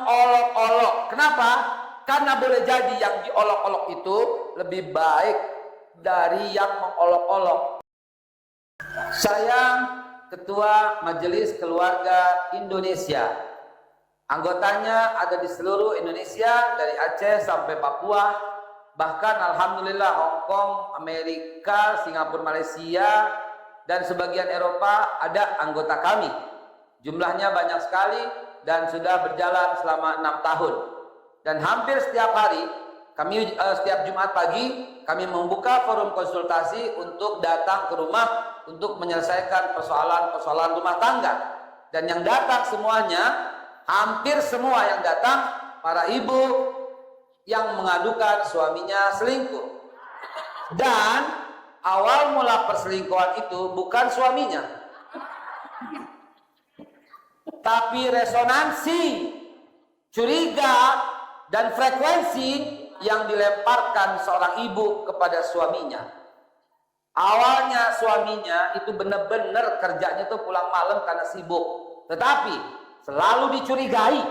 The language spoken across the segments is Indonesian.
mengolok-olok. Kenapa? Karena boleh jadi yang diolok-olok itu lebih baik dari yang mengolok-olok. Saya Ketua Majelis Keluarga Indonesia. Anggotanya ada di seluruh Indonesia, dari Aceh sampai Papua, bahkan alhamdulillah Hong Kong, Amerika, Singapura, Malaysia, dan sebagian Eropa ada anggota kami. Jumlahnya banyak sekali dan sudah berjalan selama 6 tahun. Dan hampir setiap hari, kami setiap Jumat pagi, kami membuka forum konsultasi untuk datang ke rumah untuk menyelesaikan persoalan-persoalan rumah tangga. Dan yang datang semuanya, hampir semua yang datang, para ibu yang mengadukan suaminya selingkuh. Dan awal mula perselingkuhan itu bukan suaminya, tapi resonansi, curiga, dan frekuensi yang dilemparkan seorang ibu kepada suaminya. Awalnya suaminya itu benar-benar kerjanya itu pulang malam karena sibuk, tetapi selalu dicurigai.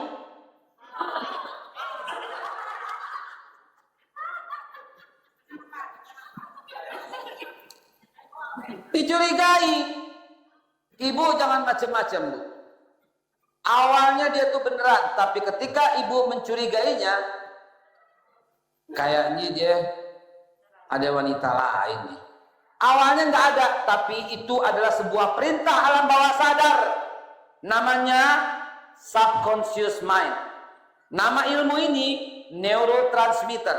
Dicurigai. Ibu jangan macam-macam, Bu. Awalnya dia tuh beneran, tapi ketika ibu mencurigainya, kayaknya dia ada wanita lain nih. Awalnya nggak ada, tapi itu adalah sebuah perintah alam bawah sadar. Namanya subconscious mind. Nama ilmu ini neurotransmitter.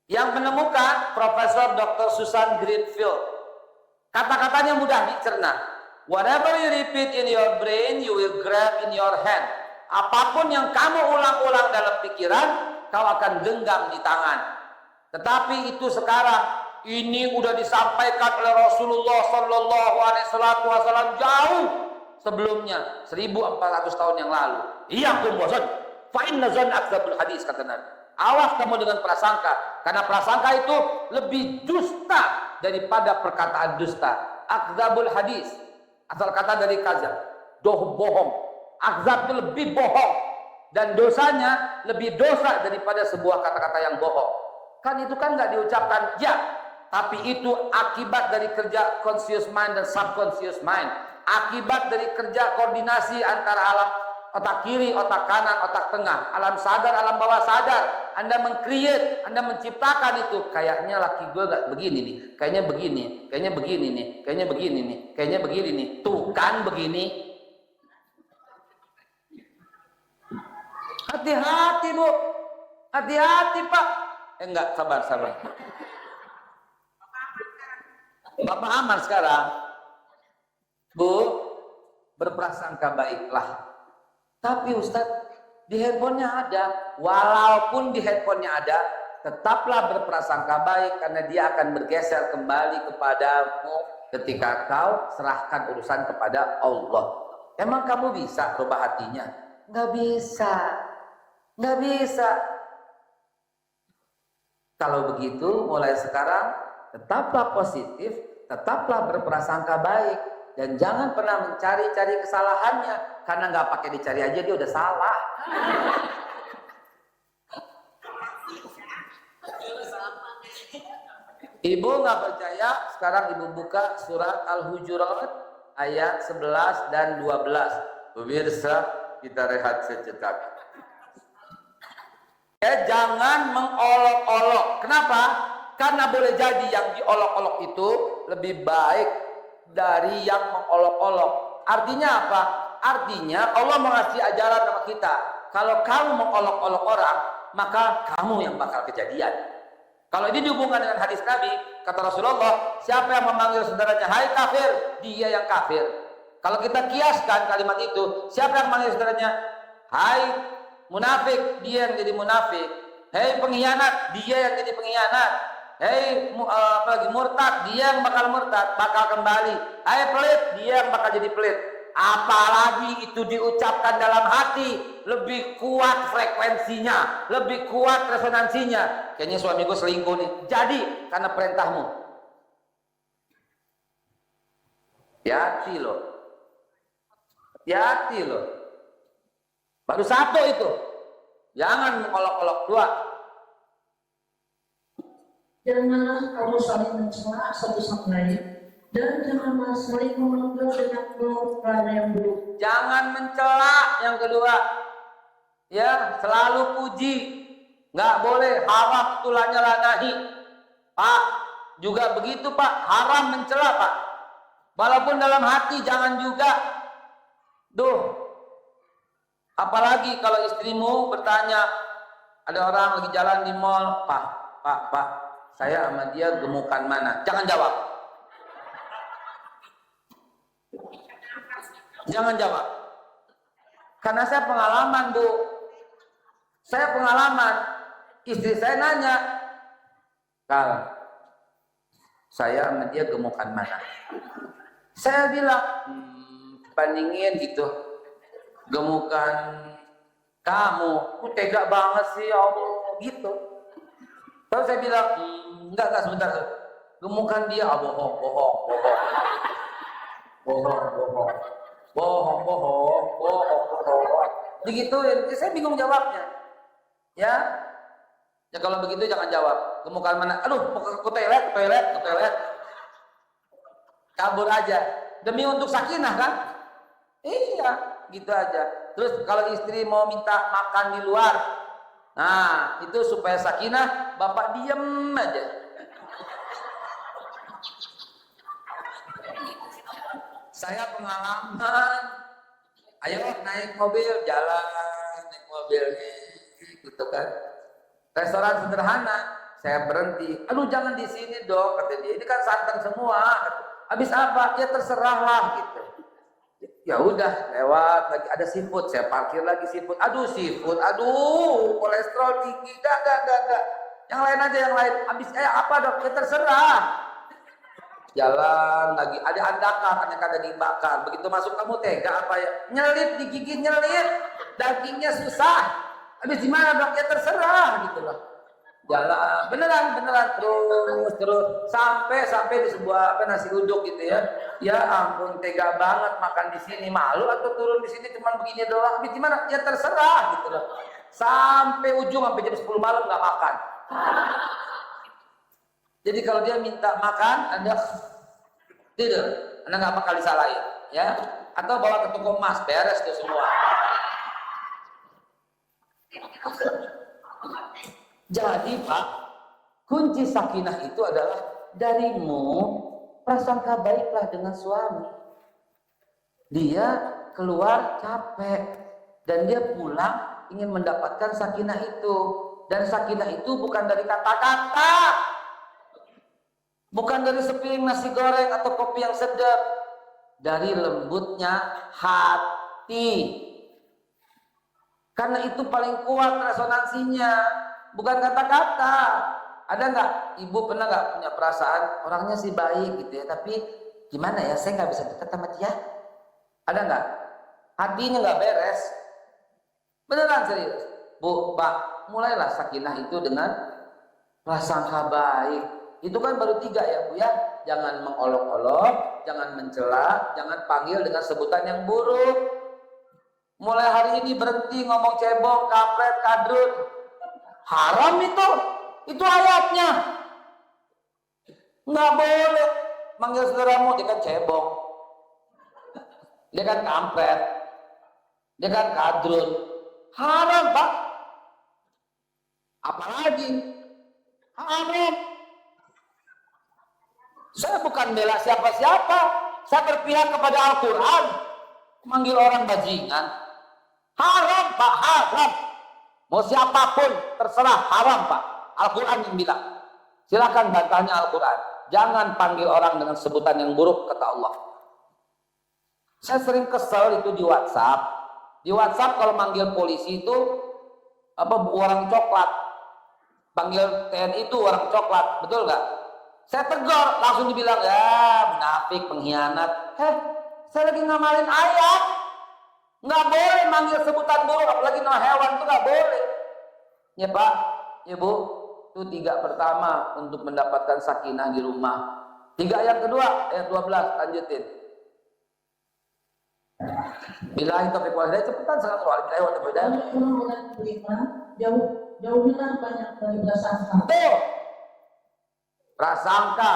Yang menemukan Profesor Dr. Susan Greenfield. Kata-katanya mudah dicerna. Whatever you repeat in your brain, you will grab in your hand. Apapun yang kamu ulang-ulang dalam pikiran, kau akan genggam di tangan. Tetapi itu sekarang, ini udah disampaikan oleh Rasulullah Sallallahu Alaihi Wasallam jauh sebelumnya, 1400 tahun yang lalu. Iyyakum wazan, fa inna zan akdzabul hadis, kata Nabi. Awas kamu dengan prasangka, karena prasangka itu lebih dusta daripada perkataan dusta. Akdzabul hadis, asal kata dari kadzab, bohong. Akdzab itu lebih bohong, dan dosanya lebih dosa daripada sebuah kata-kata yang bohong. Kan itu kan nggak diucapkan ya, tapi itu akibat dari kerja conscious mind dan subconscious mind. Akibat dari kerja koordinasi antara alam otak kiri, otak kanan, otak tengah, alam sadar, alam bawah sadar. Anda meng-create, Anda menciptakan itu. Kayaknya laki gue gak begini nih, kayaknya begini, kayaknya begini nih, kayaknya begini nih, kayaknya begini nih. Tuh kan begini. Hati-hati, Bu. Hati-hati, Pak. Enggak, sabar. Bapak aman sekarang. Bu, berprasangka baiklah. Tapi Ustadz, di handphonenya ada. Walaupun di handphonenya ada, tetaplah berprasangka baik, karena dia akan bergeser kembali kepadamu ketika kau serahkan urusan kepada Allah. Emang kamu bisa rubah hatinya? Nggak bisa. Nggak bisa. Kalau begitu, mulai sekarang tetaplah positif, tetaplah berprasangka baik, dan jangan pernah mencari-cari kesalahannya, karena nggak pakai dicari aja dia udah salah. Ibu nggak percaya? Sekarang ibu buka surat Al-Hujurat ayat 11 dan 12. Pemirsa, kita rehat sejenak. Jangan mengolok-olok. Kenapa? Karena boleh jadi yang diolok-olok itu lebih baik dari yang mengolok-olok. Artinya apa? Artinya Allah mengasih ajaran sama kita. Kalau kamu mengolok-olok orang, maka kamu yang bakal kejadian. Kalau ini dihubungkan dengan hadis Nabi, kata Rasulullah, siapa yang memanggil saudaranya hai kafir, dia yang kafir. Kalau kita kiaskan kalimat itu, siapa yang memanggil saudaranya hai munafik, dia yang jadi munafik. Hei pengkhianat, dia yang jadi pengkhianat. Hei murtad, dia yang bakal murtad, bakal kembali. Hai pelit, dia yang bakal jadi pelit. Apalagi itu diucapkan dalam hati, lebih kuat frekuensinya, lebih kuat resonansinya. Kayaknya suamiku selingkuh nih. Jadi karena perintahmu. Hati-hati loh. Baru satu itu. Jangan mengolok-olok. Dua. Janganlah kamu saling mencela satu sama lain, dan janganlah saling menganggap dengan perkara yang buruk. Jangan mencela. Yang kedua, ya selalu puji. Nggak boleh. Haram tulanya lanahi. Pak, juga begitu Pak. Haram mencela Pak. Walaupun dalam hati jangan juga. Apalagi kalau istrimu bertanya, ada orang lagi jalan di mall, Pak, saya sama dia gemukan mana? Jangan jawab. Jangan jawab. Karena saya pengalaman, Bu. Saya pengalaman. Istri saya nanya, Kal, saya sama dia gemukan mana? Saya bilang, bandingin gitu. Gemukan kamu, tega banget sih ya Allah, gitu. Terus saya bilang, enggak sebentar. Gemukan dia, bohong. Digituin, saya bingung jawabnya. Ya kalau begitu jangan jawab. Gemukan mana? Aduh, mau ke toilet. Kabur aja. Demi untuk sakinah kan? Iya, gitu aja. Terus kalau istri mau minta makan di luar, nah itu supaya sakinah, bapak diem aja. Saya pengalaman, ayo naik mobil, jalan naik mobil nih, gitu kan. Restoran sederhana, saya berhenti. Aduh jangan di sini dong, kata dia. Ini kan santan semua. Habis apa? Ya terserahlah gitu. Ya udah lewat lagi ada seafood, saya parkir lagi seafood. Aduh seafood, kolesterol tinggi, gak. Yang lain aja yang lain. Habis apa dok? Ya terserah. Jalan lagi ada andakan, ada dibakar. Begitu masuk kamu tega apa ya? Nyelit digigit nyelit, dagingnya susah. Habis gimana dok? Ya terserah gitu loh. Jalan beneran terus sampai di sebuah nasi uduk gitu ya. Ya ampun tega banget makan di sini, malu atau turun di sini cuman begini doang. Habis gimana? Ya terserah gitu loh. Sampai ujung sampai jam 10 malam nggak makan. Jadi kalau dia minta makan, Anda tidur, Anda nggak bakal disalahin, ya. Atau bawa ke toko emas, beres tuh semua. Jadi Pak, kunci sakinah itu adalah darimu prasangka baiklah dengan suami. Dia keluar capek dan dia pulang ingin mendapatkan sakinah itu. Dan sakinah itu bukan dari kata-kata, bukan dari sepiring nasi goreng atau kopi yang sedap, dari lembutnya hati. Karena itu paling kuat resonansinya, bukan kata-kata. Ada nggak ibu pernah nggak punya perasaan orangnya sih baik gitu ya, tapi gimana ya saya nggak bisa dekat sama dia? Ada nggak? Hatinya nggak beres. Beneran serius, Bu, Pak, mulailah sakinah itu dengan prasangka baik. Itu kan baru 3 ya Bu ya. Jangan mengolok-olok, jangan mencela, jangan panggil dengan sebutan yang buruk. Mulai hari ini berhenti ngomong cebong, kampret, kadrun. Haram itu ayatnya. Nggak boleh manggil saudaramu, dia kan cebong, dia kan kampret, dia kan kadrun. Haram Pak. Apalagi haram. Saya bukan bela siapa-siapa, saya berpihak kepada Al-Quran. Manggil orang bajingan haram Pak, haram. Mau siapapun terserah, haram Pak. Al-Quran yang bilang. Silakan bantahnya Al-Quran. Jangan panggil orang dengan sebutan yang buruk, kata Allah. Saya sering kesel itu di WhatsApp. Di WhatsApp kalau manggil polisi itu orang coklat. Panggil TNI itu orang coklat, betul nggak? Saya tegur, langsung dibilang ya munafik, pengkhianat. Saya lagi ngamalin ayat. Nggak boleh manggil sebutan buruk, apalagi nama hewan itu nggak boleh. Ya Pak, ya Bu, itu 3 pertama untuk mendapatkan sakinah di rumah. 3 yang kedua, ayat 12, lanjutin. Bilahi taufiq wal hidayah, cepetan sekarang soal bilahi wa taufiq hidayah. Banyak orang beriman, jauhilah banyak dari prasangka. Tuh, prasangka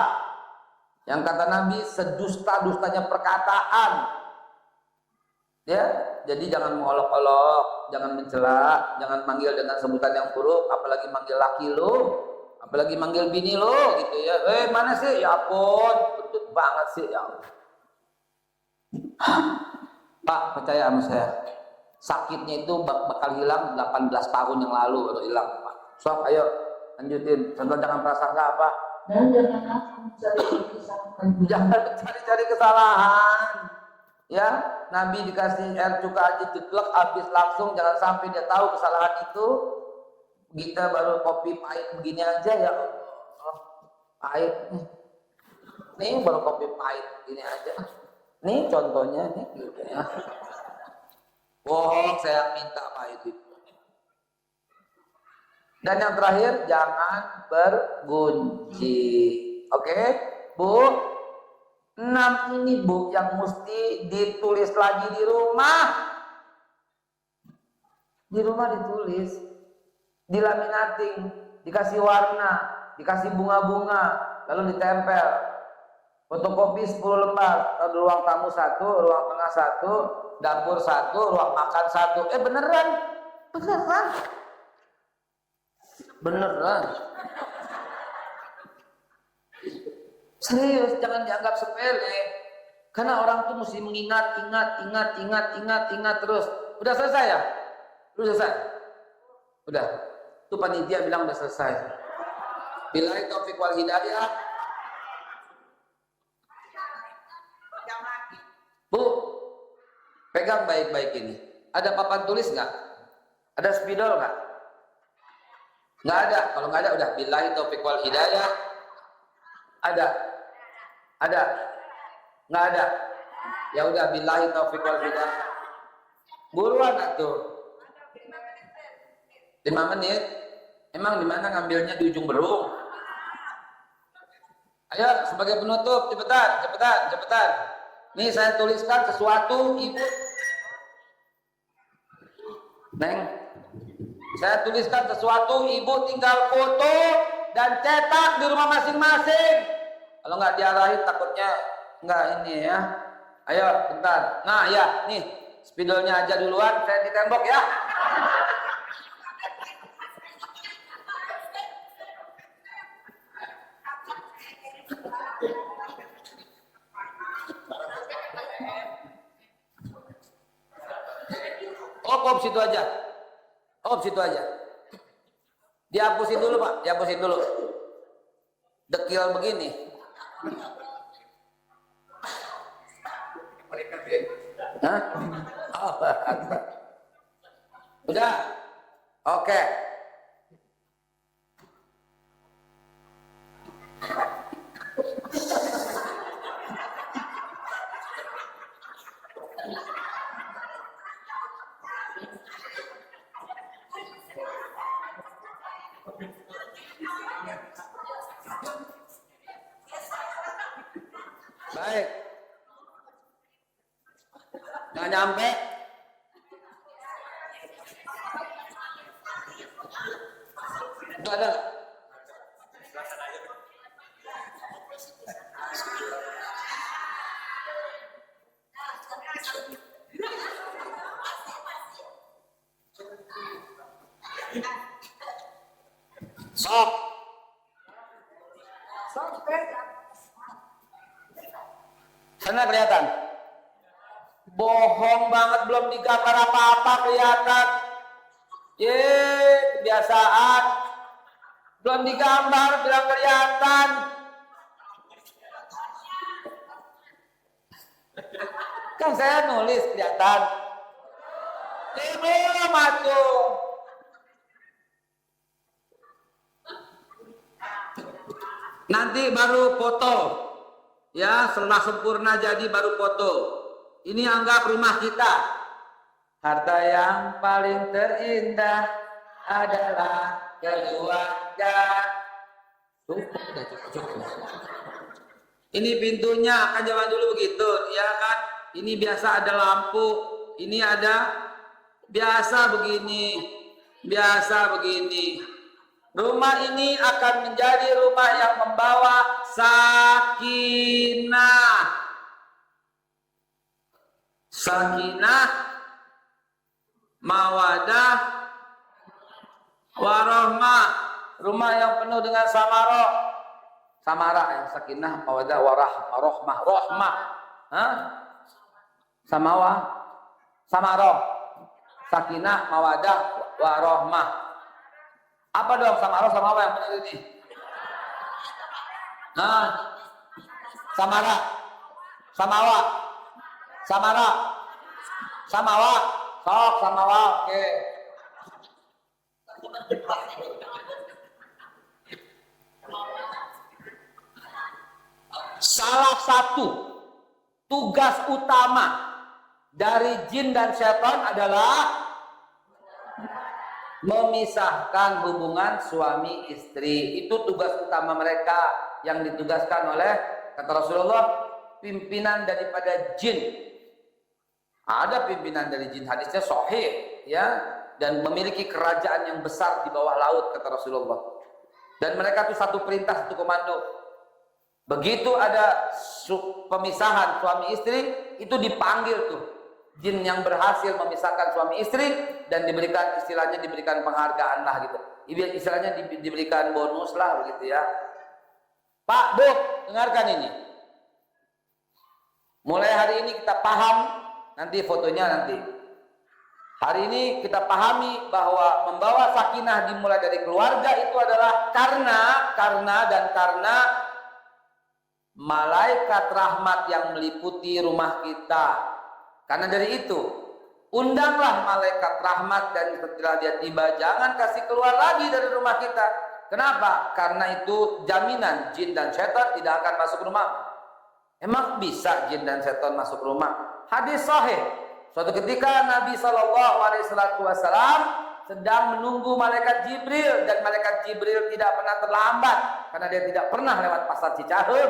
yang kata Nabi sedusta-dustanya perkataan. Ya, jadi jangan mengolok-olok, jangan mencela, jangan manggil dengan sebutan yang buruk, apalagi manggil laki lo, apalagi manggil bini lo gitu ya. Mana sih? Ya ampun, betul banget sih ya. Pak, percaya sama saya. Sakitnya itu bakal hilang 18 tahun yang lalu baru hilang, Pak. Sok, ayo lanjutin. Contoh jangan prasangka apa? Dan janganlah mencari kesalahan. Jangan cari-cari kesalahan. Ya, Nabi dikasih air cuka aja jeblek habis langsung, jangan sampai dia tahu kesalahan itu. Kita baru kopi pahit begini aja ya. Oh, pahit nih. Nih baru kopi pahit begini aja. Nih contohnya nih gitu ya. Bohong saya minta pahit itu. Dan yang terakhir jangan bergunji. Oke, Bu? 6 ini Bu yang mesti ditulis lagi di rumah. Di rumah ditulis, dilaminating, dikasih warna, dikasih bunga-bunga, lalu ditempel. Fotokopi 10 lembar, ruang tamu 1, ruang tengah 1, dapur 1, ruang makan 1. Beneran. Beneran. Beneran. Serius, jangan dianggap sepele. Karena orang tuh mesti mengingat, ingat terus. Udah selesai ya? Udah selesai? Udah. Tuh panitia bilang udah selesai. Billahi taufiq wal hidayah. Bu, pegang baik-baik ini. Ada papan tulis nggak? Ada spidol nggak? Nggak ada. Kalau nggak ada, udah. Billahi taufiq wal hidayah. Ada. Ada? Nggak ada? Ya udah, billahi taufiq wal hidayah. Buruan atuh. 5 menit. Emang di mana ngambilnya, di ujung berung? Ayo sebagai penutup, cepetan. Nih saya tuliskan sesuatu, Ibu. Neng, saya tuliskan sesuatu, Ibu tinggal foto dan cetak di rumah masing-masing. Kalau nggak diarahin takutnya nggak ini ya. Ayo bentar. Nah ya, nih spidolnya aja duluan, saya di tembok ya. Op situ aja. Situ aja. Dihapusin dulu Pak, dihapusin dulu. Dekil begini. Hah? Udah? Oke. Baik. Nggak nyampe. Itu ada nggak? Sok. Sana kelihatan. Bohong banget, belum digambar apa-apa kelihatan. Kebiasaan. Belum digambar bilang kelihatan. Kan saya nulis kelihatan. Belum atuh. Nanti baru foto. Ya, setelah sempurna jadi baru foto. Ini anggap rumah kita. Harta yang paling terindah adalah keluarga. Ini pintunya kan zaman dulu begitu, ya kan? Ini biasa ada lampu, ini ada biasa begini. Rumah ini akan menjadi rumah yang membawa sakinah, mawadah, warahmah. Rumah yang penuh dengan samara ya, sakinah, mawadah, warahmah, rohmah. Samaroh, sakinah, mawadah, warahmah. Apa dong samaroh sama apa yang benar ini? Samara, samawa, sok samawa, oke. Salah satu tugas utama dari jin dan setan adalah memisahkan hubungan suami istri. Itu tugas utama mereka yang ditugaskan oleh, kata Rasulullah, pimpinan daripada jin. Ada pimpinan dari jin, hadisnya sahih ya, dan memiliki kerajaan yang besar di bawah laut, kata Rasulullah. Dan mereka tuh satu perintah, satu komando. Begitu ada pemisahan suami istri, itu dipanggil tuh jin yang berhasil memisahkan suami istri, dan diberikan istilahnya, diberikan penghargaan lah gitu. Istilahnya diberikan bonus lah begitu ya. Pak, Bu, dengarkan ini. Mulai hari ini kita paham, nanti fotonya nanti. Hari ini kita pahami bahwa membawa sakinah dimulai dari keluarga itu adalah karena malaikat rahmat yang meliputi rumah kita. Karena dari itu, undanglah malaikat rahmat, dan setelah dia tiba jangan kasih keluar lagi dari rumah kita. Kenapa? Karena itu jaminan jin dan setan tidak akan masuk rumah. Emang bisa jin dan setan masuk rumah? Hadis sahih. Suatu ketika Nabi SAW sedang menunggu malaikat Jibril, dan malaikat Jibril tidak pernah terlambat karena dia tidak pernah lewat pasar Cicahem.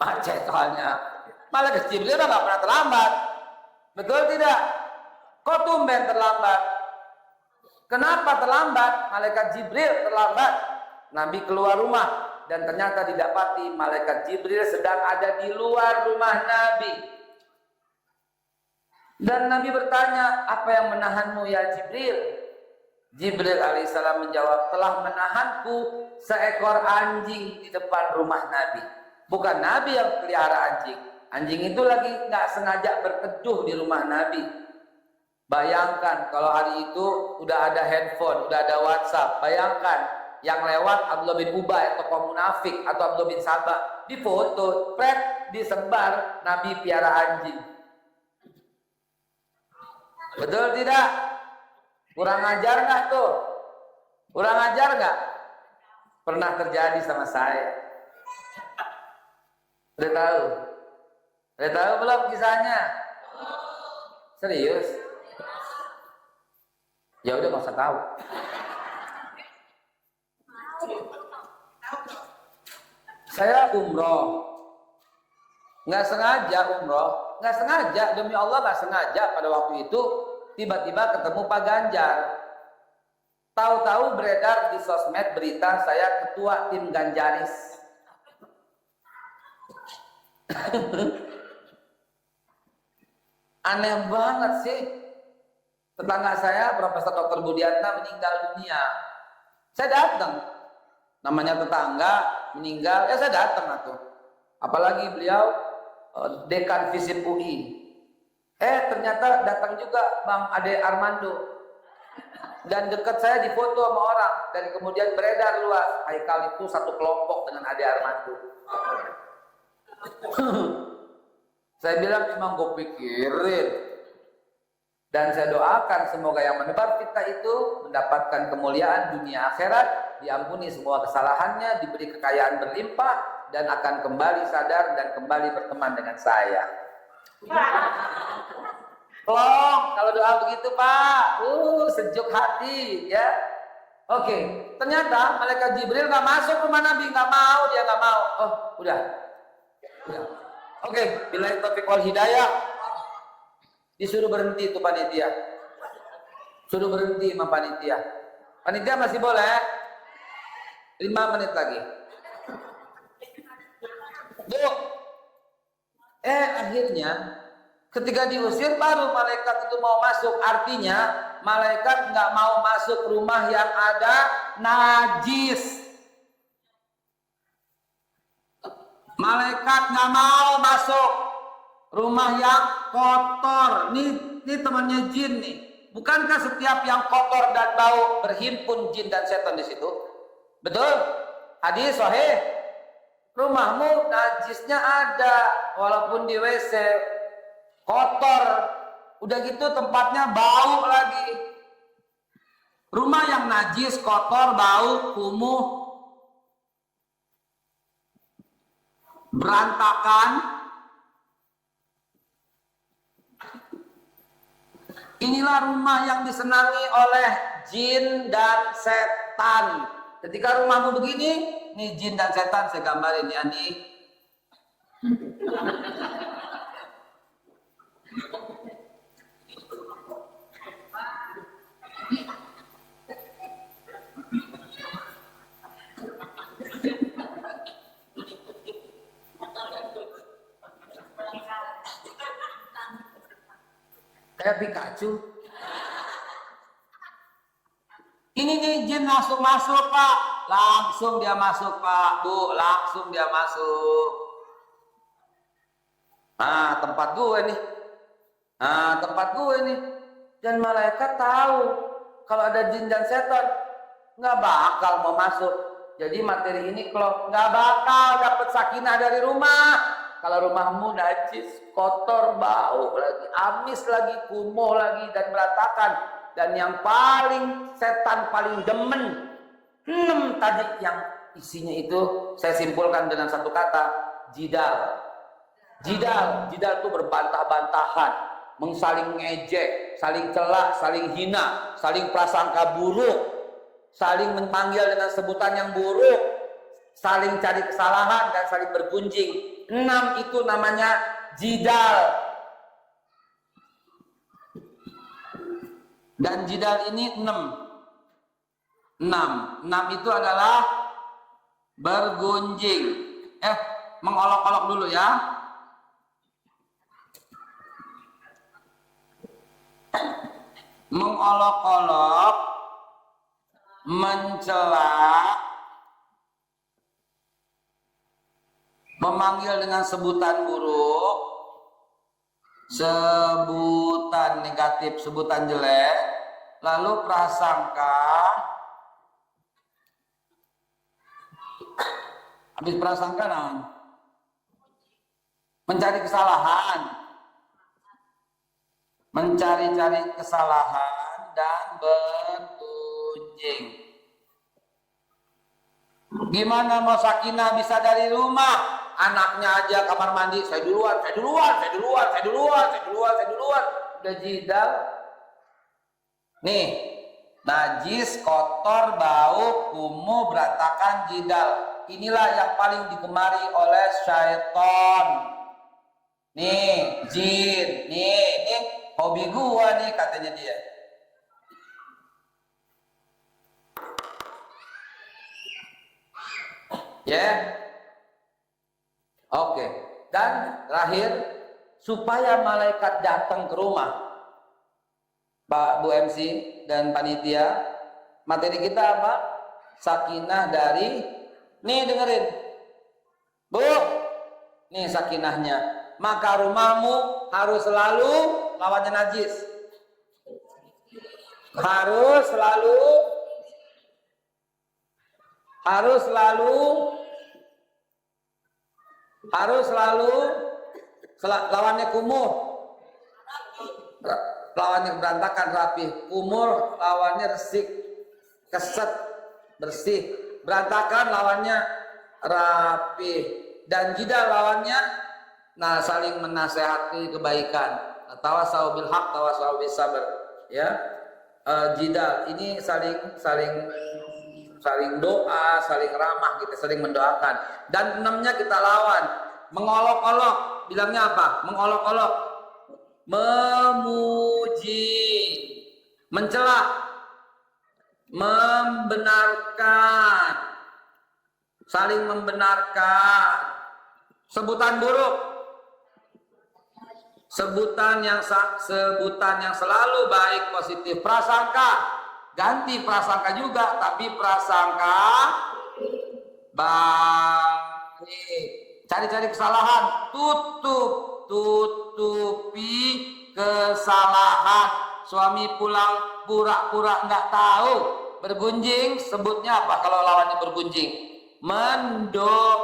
Macet soalnya. Malaikat Jibril nggak pernah terlambat. Betul tidak? Kok tumben terlambat? Kenapa terlambat? Malaikat Jibril terlambat. Nabi keluar rumah dan ternyata didapati malaikat Jibril sedang ada di luar rumah Nabi. Dan Nabi bertanya, apa yang menahanmu ya Jibril? Jibril alaihissalam menjawab, telah menahanku seekor anjing di depan rumah Nabi. Bukan Nabi yang pelihara anjing. Anjing itu lagi nggak sengaja berteduh di rumah Nabi. Bayangkan kalau hari itu udah ada handphone, udah ada WhatsApp. Bayangkan yang lewat Abdullah bin Ubay, tokoh munafik, atau Abdullah bin Sabah, difoto, disebar Nabi piara anjing. Betul tidak? Kurang ajar nggak tuh? Kurang ajar nggak? Pernah terjadi sama saya. Udah tahu? Udah tahu belum kisahnya? Serius? Ya udah nggak usah tahu. Saya umroh, nggak sengaja demi Allah nggak sengaja pada waktu itu tiba-tiba ketemu Pak Ganjar. Tahu-tahu beredar di sosmed berita saya ketua tim Ganjaris. Aneh banget sih. Tetangga saya Profesor Dr. Budiatna meninggal dunia. Saya datang. Namanya tetangga meninggal, ya saya datang atuh. Apalagi beliau dekan FISIP UI. Ternyata datang juga Bang Ade Armando. Dan dekat saya difoto sama orang, dan kemudian beredar luas. Haikal itu satu kelompok dengan Ade Armando. Saya bilang, emang gue pikirin. Dan saya doakan semoga yang menebar fitnah itu mendapatkan kemuliaan dunia akhirat, diampuni semua kesalahannya, diberi kekayaan berlimpah, dan akan kembali sadar dan kembali berteman dengan saya. Tolong, kalau doa begitu Pak, sejuk hati ya. Oke, ternyata malaikat Jibril nggak masuk rumah Nabi, nggak mau, dia nggak mau. Oh, udah. Oke, billahi taufiq wal hidayah. Disuruh berhenti itu panitia. Suruh berhenti sama panitia. Panitia masih boleh? 5 menit lagi. Bu. Akhirnya ketika diusir baru malaikat itu mau masuk. Artinya malaikat nggak mau masuk rumah yang ada najis. Malaikat nggak mau masuk rumah yang kotor. Nih temannya jin nih. Bukankah setiap yang kotor dan bau berhimpun jin dan setan di situ? Betul? Hadis sahih. Rumahmu najisnya ada, walaupun di WC kotor. Udah gitu tempatnya bau lagi. Rumah yang najis, kotor, bau, kumuh, berantakan, inilah rumah yang disenangi oleh jin dan setan. Ketika rumahmu begini, nih jin dan setan saya gambarin ya nih. Kayak Pikachu. Ini nih jin langsung masuk Pak. Langsung dia masuk Pak. Bu, langsung dia masuk. Nah, tempat gue nih. Nah, tempat gue nih. Dan malaikat tahu kalau ada jin dan setan nggak bakal mau masuk. Jadi materi ini kalau nggak bakal dapat sakinah dari rumah. Kalau rumahmu najis, kotor, bau lagi, amis lagi, kumuh lagi dan berantakan. Dan yang paling setan paling demen 6 tadi yang isinya itu saya simpulkan dengan satu kata, jidal. Jidal itu berbantah-bantahan, saling ngejek, saling celak, saling hina, saling prasangka buruk, saling memanggil dengan sebutan yang buruk, saling cari kesalahan dan saling bergunjing. 6 itu namanya jidal. Dan jidal ini 6 itu adalah bergunjing. Mengolok-olok dulu ya. Mengolok-olok, mencela, memanggil dengan sebutan buruk, sebutan negatif, sebutan jelek, lalu prasangka, habis prasangka naon? Mencari kesalahan, mencari-cari kesalahan dan bergunjing. Gimana mau sakinah bisa dari rumah? Anaknya aja kamar mandi, saya duluan. Udah jidal. Nih, najis, kotor, bau, kumuh, berantakan, jidal. Inilah yang paling digemari oleh syaitan. Nih, jin. Nih hobi gua nih katanya dia. Ya. Oke. Dan terakhir, supaya malaikat datang ke rumah, Pak Bu MC dan panitia, materi kita apa? Sakinah dari, nih dengerin, Bu, nih sakinahnya. Maka rumahmu harus selalu lawannya najis. Harus selalu lawannya kumuh, lawannya berantakan rapi. Kumuh lawannya resik, keset, bersih. Berantakan lawannya rapi. Dan jidal lawannya saling menasehati kebaikan. Tawasau bil haq, tawasau bis sabr. Ya, jidal ini saling doa, saling ramah, kita saling mendoakan. Dan 6-nya kita lawan. Mengolok-olok, bilangnya apa? Mengolok-olok. memuji, mencela, membenarkan, saling membenarkan, sebutan buruk, sebutan yang selalu baik, positif, prasangka, ganti prasangka juga, tapi prasangka baik. Cari-cari kesalahan, tutupi kesalahan. Suami pulang pura-pura nggak tahu, bergunjing, sebutnya apa kalau lawannya bergunjing? Mendoakan.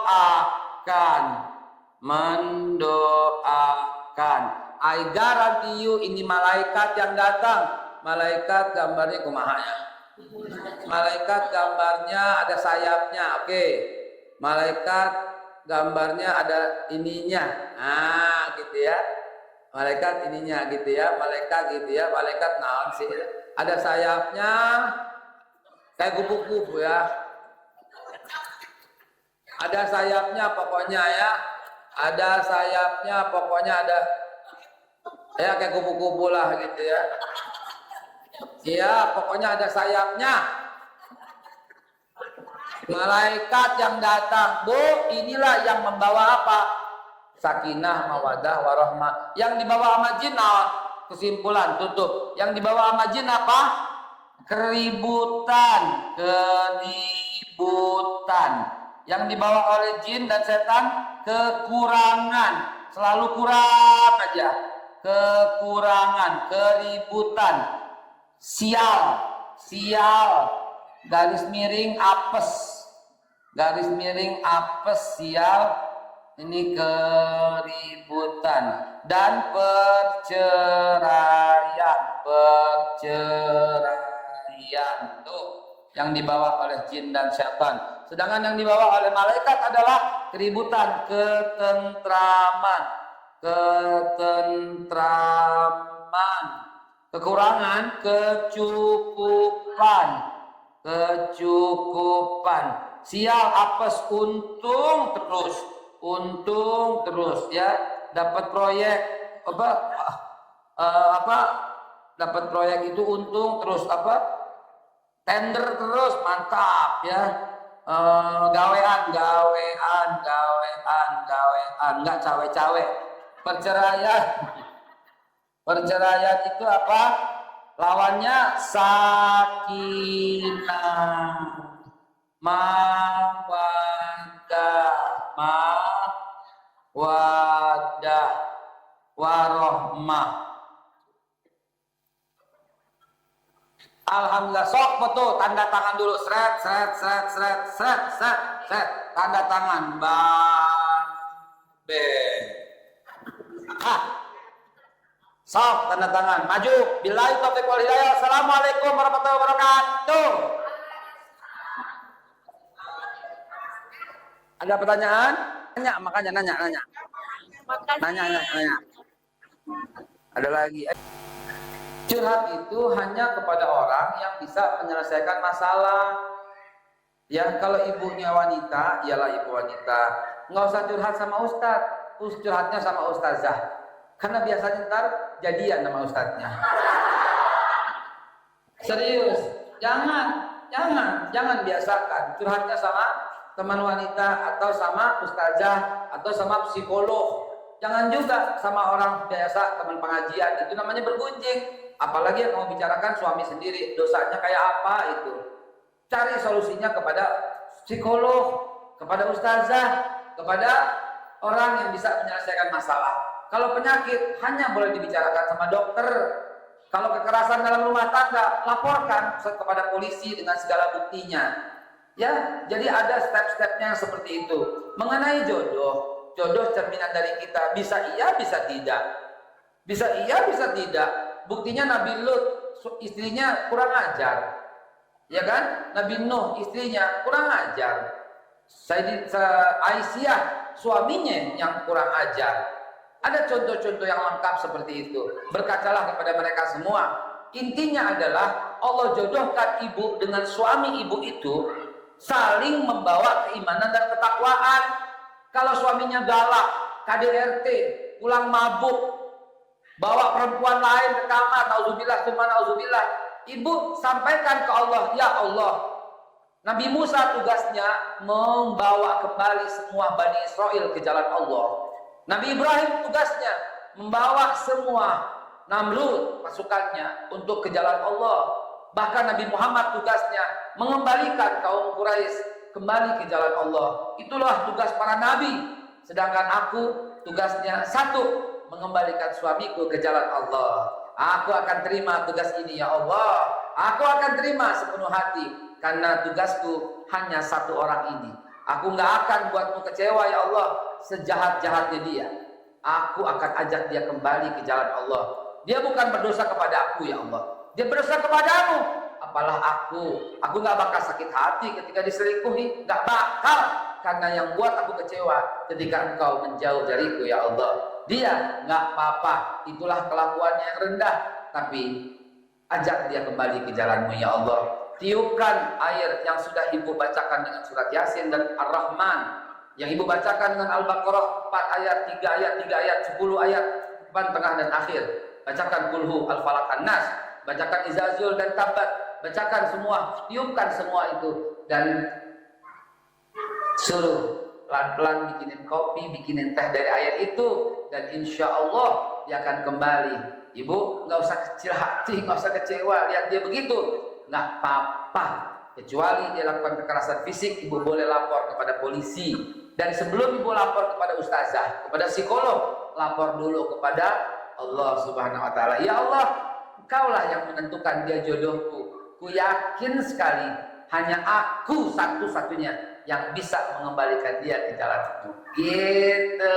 I guarantee you, ini malaikat yang datang. Malaikat gambarnya kumaha ya? Malaikat gambarnya ada sayapnya, oke. Malaikat gambarnya ada ininya, gitu ya. Malaikat ininya gitu ya, malaikat gitu ya, malaikat naon sih? Ada sayapnya, kayak kupu-kupu ya. Ada sayapnya pokoknya ya, ada sayapnya pokoknya ada, ya kayak kupu-kupu lah gitu ya. Iya, pokoknya ada sayapnya. Malaikat yang datang, Bu, inilah yang membawa apa? Sakinah, mawadah, warahmah. Yang dibawa sama jin, kesimpulan, tutup. Yang dibawa sama jin apa? Keributan. Yang dibawa oleh jin dan setan, kekurangan. Selalu kurang aja. Kekurangan, keributan. Sial, garis miring apes, sial, ini keributan dan perceraian tuh yang dibawa oleh jin dan setan. Sedangkan yang dibawa oleh malaikat adalah keributan, ketentraman, kekurangan, kecukupan, sial, apes, untung terus ya, dapat proyek dapat proyek itu untung terus, tender terus, mantap ya. Gawean, nggak cawe-cawe. Perceraian itu apa? Lawannya sakinah, mawaddah, warahmah. Alhamdulillah, sok foto, tanda tangan dulu, seret, tanda tangan, sok, tanda tangan, maju. Billahi taufiq wal hidayah. Assalamualaikum warahmatullahi wabarakatuh. Ada pertanyaan? Nanya. Ada lagi. Curhat itu hanya kepada orang yang bisa menyelesaikan masalah. Ya, kalau ibunya wanita, ialah ibu wanita. Nggak usah curhat sama ustadz, curhatnya sama ustazah. Karena biasanya ntar jadian sama ustadznya. Serius, jangan biasakan curhatnya sama teman wanita atau sama ustazah atau sama psikolog. Jangan juga sama orang biasa, teman pengajian, itu namanya bergunjing. Apalagi yang mau bicarakan suami sendiri, dosanya kayak apa itu. Cari solusinya kepada psikolog, kepada ustazah, kepada orang yang bisa menyelesaikan masalah. Kalau penyakit hanya boleh dibicarakan sama dokter. Kalau kekerasan dalam rumah tangga, laporkan kepada polisi dengan segala buktinya. Ya, jadi ada step-stepnya seperti itu. Mengenai jodoh cerminan dari kita, bisa iya, bisa tidak. Bisa iya, bisa tidak. Buktinya Nabi Lut, istrinya kurang ajar. Ya kan? Nabi Nuh, istrinya kurang ajar. Aisyah, suaminya yang kurang ajar. Ada contoh-contoh yang lengkap seperti itu. Berkacalah kepada mereka semua. Intinya adalah Allah jodohkan ibu dengan suami ibu itu saling membawa keimanan dan ketakwaan. Kalau suaminya galak, KDRT, pulang mabuk, bawa perempuan lain ke kamar, nauzubillah summa nauzubillah. Ibu sampaikan ke Allah, ya Allah, Nabi Musa tugasnya membawa kembali semua Bani Israel ke jalan Allah. Nabi Ibrahim tugasnya membawa semua Namrud pasukannya untuk ke jalan Allah. Bahkan Nabi Muhammad tugasnya mengembalikan kaum Quraisy kembali ke jalan Allah. Itulah tugas para nabi. Sedangkan aku tugasnya satu, mengembalikan suamiku ke jalan Allah. Aku akan terima tugas ini ya Allah. Aku akan terima sepenuh hati karena tugasku hanya satu orang ini. Aku nggak akan buatmu kecewa ya Allah, sejahat-jahatnya dia. Aku akan ajak dia kembali ke jalan Allah. Dia bukan berdosa kepada aku ya Allah, dia berdosa kepadamu. Apalah aku nggak bakal sakit hati ketika diselingkuhi, nggak bakal, karena yang buat aku kecewa ketika engkau menjauh dariku ya Allah. Dia nggak apa-apa, itulah kelakuannya yang rendah, tapi ajak dia kembali ke jalanmu ya Allah. Tiupkan air yang sudah ibu bacakan dengan surat Yasin dan Ar-Rahman, yang ibu bacakan dengan Al-Baqarah 4 ayat, 3 ayat, 3 ayat, 10 ayat, depan, tengah, dan akhir. Bacakan Kulhu, Al-Falaq, An-Nas, bacakan Izazul dan Tabat, bacakan semua, tiupkan semua itu, dan suruh pelan-pelan bikinin kopi, bikinin teh dari ayat itu, dan insya Allah dia akan kembali. Ibu nggak usah kecil hati, nggak usah kecewa lihat dia begitu, nggak apa-apa. Kecuali dia lakukan kekerasan fisik, ibu boleh lapor kepada polisi. Dan sebelum ibu lapor kepada ustazah, kepada psikolog, lapor dulu kepada Allah Subhanahu wa Ta'ala. Ya Allah, Engkaulah yang menentukan dia jodohku. Ku yakin sekali hanya aku satu-satunya yang bisa mengembalikan dia ke jalanmu. Gitu.